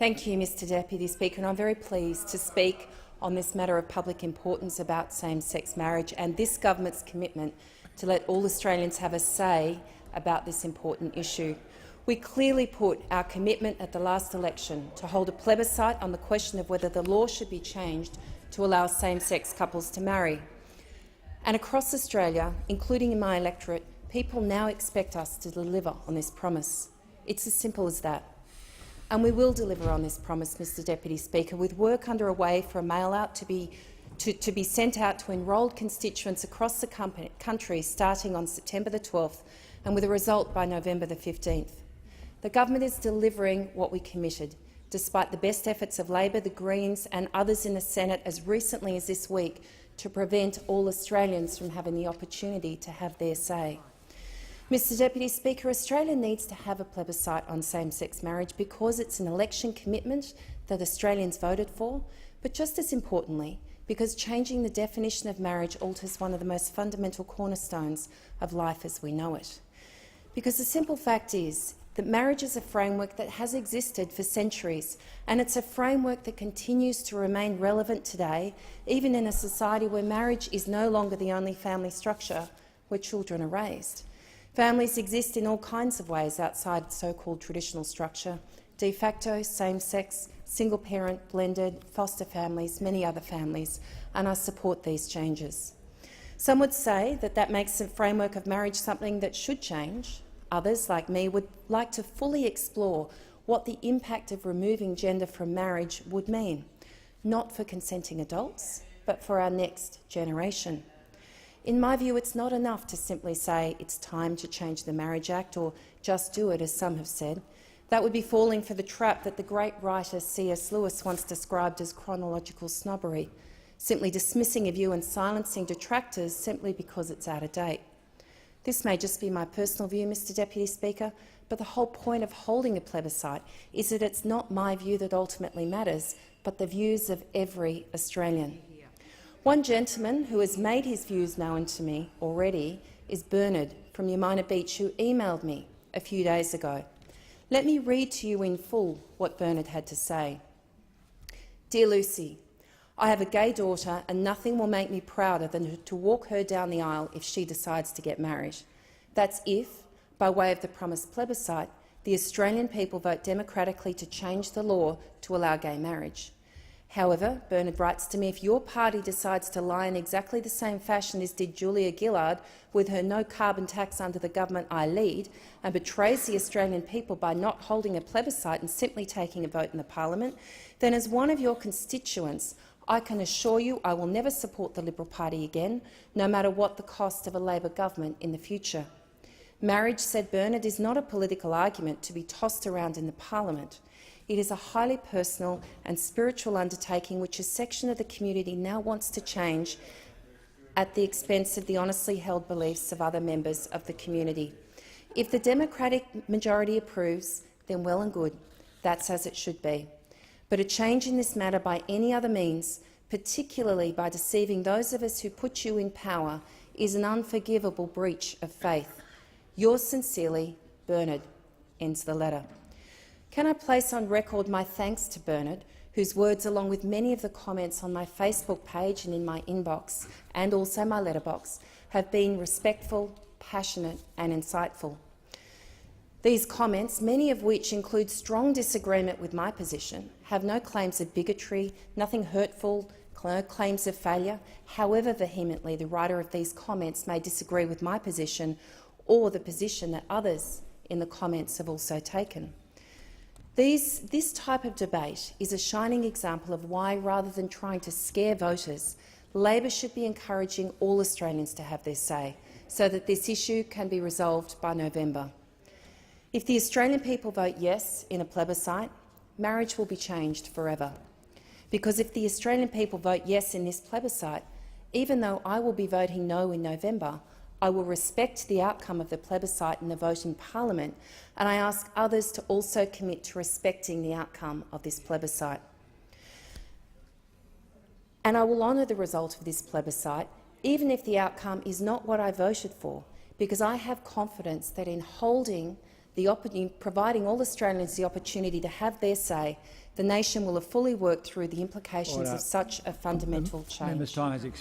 Thank you, Mr Deputy Speaker, and I'm very pleased to speak on this matter of public importance about same-sex marriage and this government's commitment to let all Australians have a say about this important issue. We clearly put our commitment at the last election to hold a plebiscite on the question of whether the law should be changed to allow same-sex couples to marry. And across Australia, including in my electorate, people now expect us to deliver on this promise. It's as simple as that. And we will deliver on this promise, Mr Deputy Speaker, with work underway for a mail-out to be sent out to enrolled constituents across the country starting on September the 12th and with a result by November the 15th. The government is delivering what we committed, despite the best efforts of Labor, the Greens and others in the Senate as recently as this week to prevent all Australians from having the opportunity to have their say. Mr Deputy Speaker, Australia needs to have a plebiscite on same-sex marriage because it's an election commitment that Australians voted for, but just as importantly, because changing the definition of marriage alters one of the most fundamental cornerstones of life as we know it. Because the simple fact is that marriage is a framework that has existed for centuries, and it's a framework that continues to remain relevant today, even in a society where marriage is no longer the only family structure where children are raised. Families exist in all kinds of ways outside so-called traditional structure: de facto, same-sex, single-parent, blended, foster families, many other families, and I support these changes. Some would say that that makes the framework of marriage something that should change. Others, like me, would like to fully explore what the impact of removing gender from marriage would mean, not for consenting adults, but for our next generation. In my view, it's not enough to simply say it's time to change the Marriage Act or just do it, as some have said. That would be falling for the trap that the great writer C.S. Lewis once described as chronological snobbery, simply dismissing a view and silencing detractors simply because it's out of date. This may just be my personal view, Mr Deputy Speaker, but the whole point of holding a plebiscite is that it's not my view that ultimately matters, but the views of every Australian. One gentleman who has made his views known to me already is Bernard from Yamina Beach, who emailed me a few days ago. Let me read to you in full what Bernard had to say. Dear Lucy, I have a gay daughter and nothing will make me prouder than to walk her down the aisle if she decides to get married. That's if, by way of the promised plebiscite, the Australian people vote democratically to change the law to allow gay marriage. However, Bernard writes to me, if your party decides to lie in exactly the same fashion as did Julia Gillard with her no carbon tax under the government I lead and betrays the Australian people by not holding a plebiscite and simply taking a vote in the parliament, then as one of your constituents, I can assure you I will never support the Liberal Party again, no matter what the cost of a Labor government in the future. Marriage, said Bernard, is not a political argument to be tossed around in the parliament. It is a highly personal and spiritual undertaking which a section of the community now wants to change at the expense of the honestly held beliefs of other members of the community. If the Democratic majority approves, then well and good. That's as it should be. But a change in this matter by any other means, particularly by deceiving those of us who put you in power, is an unforgivable breach of faith. Yours sincerely, Bernard, ends the letter. Can I place on record my thanks to Bernard, whose words, along with many of the comments on my Facebook page and in my inbox, and also my letterbox, have been respectful, passionate and insightful. These comments, many of which include strong disagreement with my position, have no claims of bigotry, nothing hurtful, no claims of failure, however vehemently the writer of these comments may disagree with my position or the position that others in the comments have also taken. This type of debate is a shining example of why, rather than trying to scare voters, Labor should be encouraging all Australians to have their say, so that this issue can be resolved by November. If the Australian people vote yes in a plebiscite, marriage will be changed forever. Because if the Australian people vote yes in this plebiscite, even though I will be voting no in November, I will respect the outcome of the plebiscite and the vote in Parliament, and I ask others to also commit to respecting the outcome of this plebiscite. And I will honour the result of this plebiscite, even if the outcome is not what I voted for, because I have confidence that in holding providing all Australians the opportunity to have their say, the nation will have fully worked through the implications of such a fundamental change. Member's time has expired.